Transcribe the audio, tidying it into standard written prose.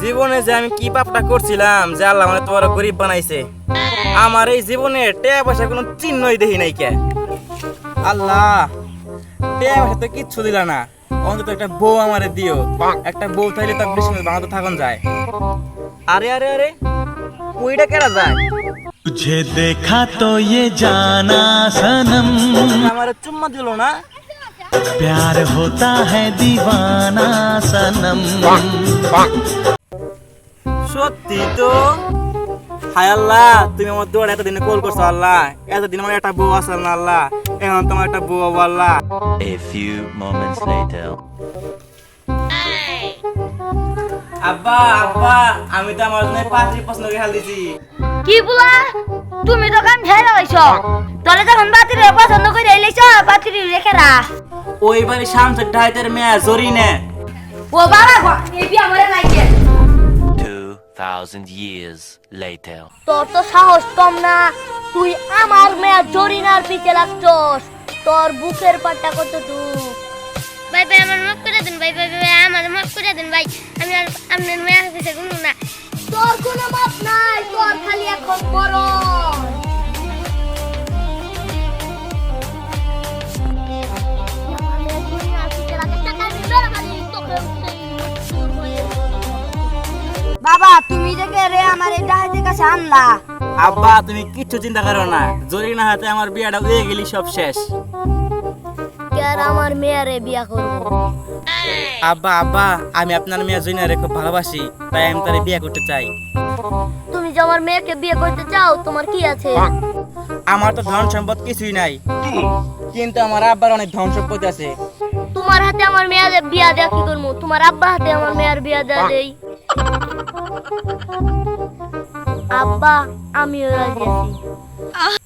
জীবনে যে আমি কি পাপটা করছিলাম যে আল্লাহ মানে তোমার গরিব বানাইছে। আমার এই জীবনে টাকা পয়সা কোনো চিহ্নই দেখি নাই কে। আল্লাহ, টাকা পয়সা তো কিচ্ছু দিলা না, অন্তত একটা বউ আমারে দিও। একটা বউ থাকলে তার বেশি বাংলাতে থাকুন যায়। আরে আরে আরে, ওইটা কেরা যায়? तुझे देखा तो ये जाना सनम, আমার চুম্মা দিল না। प्यार होता है दीवाना सनम। সত্যি তো। হায় আল্লাহ, তুমি আমার দৌড় এতদিনে কল করছো আল্লাহ। এতদিন আমার একটা বউ আসল না আল্লাহ, এখন তোমার একটা বউ হবো আল্লাহ। A few moments later. আব্বা আব্বা, আমি তো আমার জন্য পাত্রী পছন্দ করে হাল দিছি। কি বলা? তুমি তো কাম ছেড়ে লাইছো। তোরে যখন বাতিরে পছন্দ করে লাইছো, বাতিরে রেখে রা। ওই বাড়ি শামসের ঢাইতের মেয়ে জরিনে। ও বাবা গো, এই বি আমারে নাইকে। 2,000 years later. তোর তো সাহস কম না, তুই আমার মেয়ে জরিনার পিছে লাগছস। তোর বুকের পাটা কত দূর। ভাই ভাই আমার মাফ করে দেন, ভাই ভাই ভাই আমার মাফ করে দেন ভাই। আমি আর আপনার মেয়ের কাছে কোনো না। তোর কোনো মাপ নাই, তোর খালি এখন বড়। বাবা, তুমি দেখে রে আমার এই ডাহাতের কাছে আনলা। আব্বা, তুমি কিচ্ছু চিন্তা করো না, জরিনা হাতে আমার বিয়েটা হয়ে গেলি সব শেষ। কেন আমার মেয়েরে বিয়া করবো? আব্বা আব্বা, আমি আপনার মেয়ে জরিনারে খুব ভালোবাসি, তাই আমি তারে বিয়ে করতে চাই। তুমি যে আমার মেয়েকে বিয়ে করতে চাও, তোমার কি আছে? আমার তো ধন সম্পদ কিছুই নাই, কিন্তু আমার আব্বার অনেক ধন সম্পদ আছে। তোমার হাতে আমার মেয়ের বিয়া দেয়া কি করবো? তোমার আব্বা হাতে আমার মেয়ের বিয়া দেয়া দেই। আব্বা, আমিও রাজি আছি।